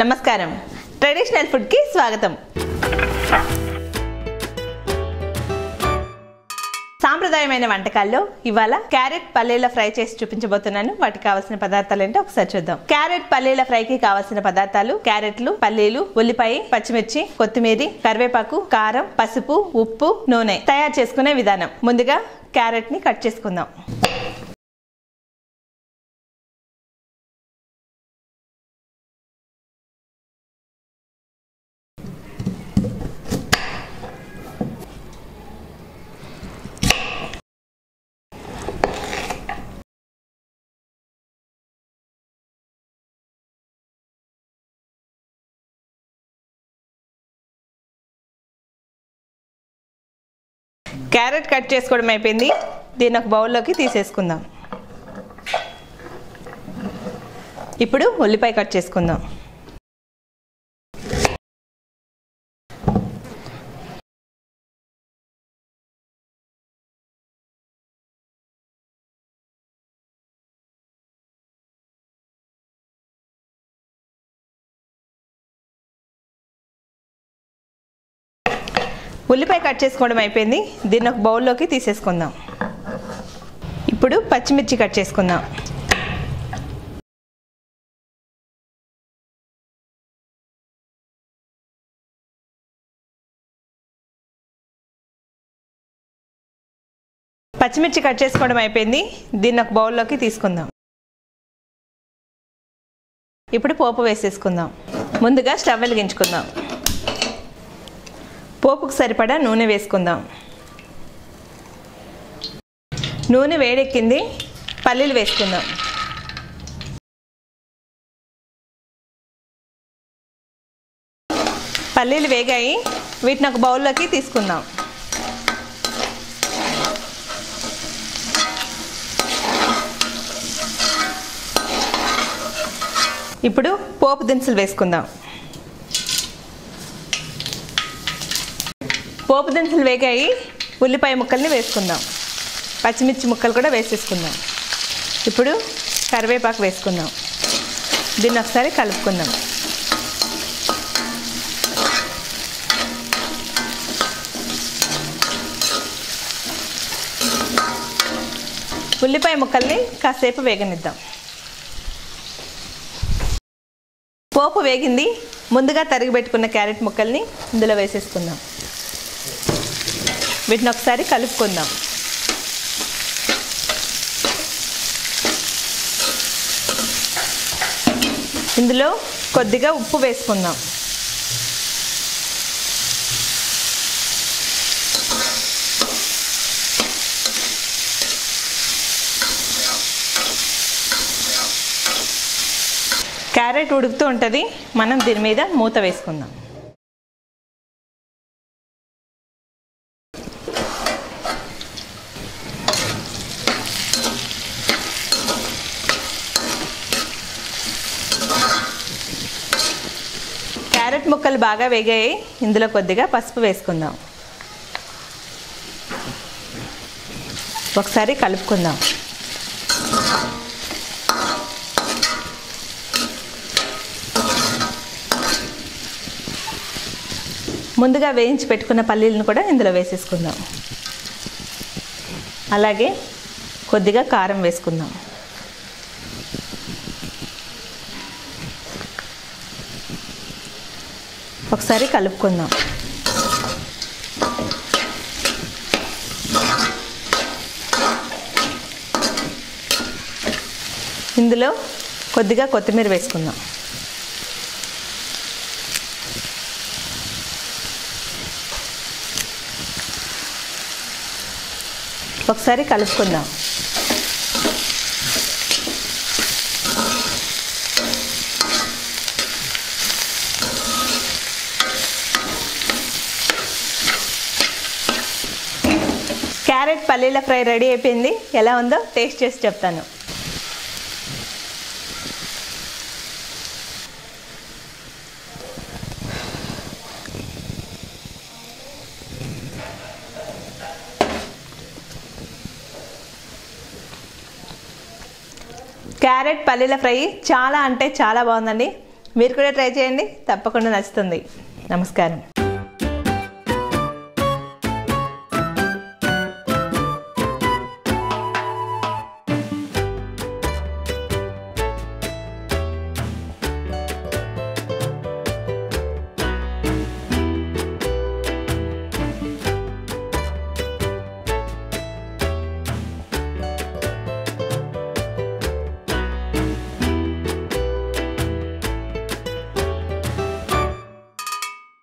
నమస్కారం, traditional food కి స్వాగతం. సాంప్రదాయమైన వంటకాల్లో ఇవాళ క్యారెట్ పల్లీల ఫ్రై చేసి చూపించబోతున్నాను. వాటికి కావాల్సిన పదార్థాలు ఏంటో ఒకసారి చూద్దాం. క్యారెట్ పల్లీల ఫ్రైకి కావాల్సిన పదార్థాలు: క్యారెట్లు, పల్లీలు, ఉల్లిపాయ, పచ్చిమిర్చి, కొత్తిమీర, కరివేపాకు, కారం, పసుపు, ఉప్పు, నూనె. తయారు చేసుకునే విధానం: ముందుగా క్యారెట్ ని కట్ చేసుకుందాం. క్యారెట్ కట్ చేసుకోవడం అయిపోయింది. దీన్ని ఒక బౌల్లోకి తీసేసుకుందాం. ఇప్పుడు ఉల్లిపాయ కట్ చేసుకుందాం. ఉల్లిపాయ కట్ చేసుకోవడం అయిపోయింది. దీన్ని ఒక బౌల్లోకి తీసేసుకుందాం. ఇప్పుడు పచ్చిమిర్చి కట్ చేసుకుందాం. పచ్చిమిర్చి కట్ చేసుకోవడం అయిపోయింది. దీన్ని ఒక బౌల్లోకి తీసుకుందాం. ఇప్పుడు పోపు వేసేసుకుందాం. ముందుగా స్టవ్ వెలిగించుకుందాం. పోపుకు సరిపడా నూనె వేసుకుందాం. నూనె వేడెక్కింది. పల్లీలు వేసుకుందాం. పల్లీలు వేగాయి. వీటిని ఒక బౌల్లోకి తీసుకుందాం. ఇప్పుడు పోపు దినుసులు వేసుకుందాం. పోపు దినుసులు వేగాయి. ఉల్లిపాయ ముక్కల్ని వేసుకుందాం. పచ్చిమిర్చి ముక్కలు కూడా వేసేసుకుందాం. ఇప్పుడు కరివేపాకు వేసుకుందాం. దీన్ని ఒకసారి కలుపుకుందాం. ఉల్లిపాయ ముక్కల్ని కాసేపు వేగనిద్దాం. పోపు వేగింది. ముందుగా తరిగి పెట్టుకున్న క్యారెట్ ముక్కల్ని ఇందులో వేసేసుకుందాం. వీటిని ఒకసారి కలుపుకుందాం. ఇందులో కొద్దిగా ఉప్పు వేసుకుందాం. క్యారెట్ ఉడుకుతూ ఉంటుంది. మనం దీని మీద మూత వేసుకుందాం. క్యారెట్ ముక్కలు బాగా వేగాయి. ఇందులో కొద్దిగా పసుపు వేసుకుందాం. ఒకసారి కలుపుకుందాం. ముందుగా వేయించి పెట్టుకున్న పల్లీలను కూడా ఇందులో వేసేసుకుందాం. అలాగే కొద్దిగా కారం వేసుకుందాం. ఒకసారి కలుపుకుందాం. ఇందులో కొద్దిగా కొత్తిమీర వేసుకుందాం. ఒకసారి కలుపుకుందాం. క్యారెట్ పల్లీల ఫ్రై రెడీ అయిపోయింది. ఎలా ఉందో టేస్ట్ చేసి చెప్తాను. క్యారెట్ పల్లీల ఫ్రై చాలా అంటే చాలా బాగుందండి. మీరు కూడా ట్రై చేయండి, తప్పకుండా నచ్చుతుంది. నమస్కారం.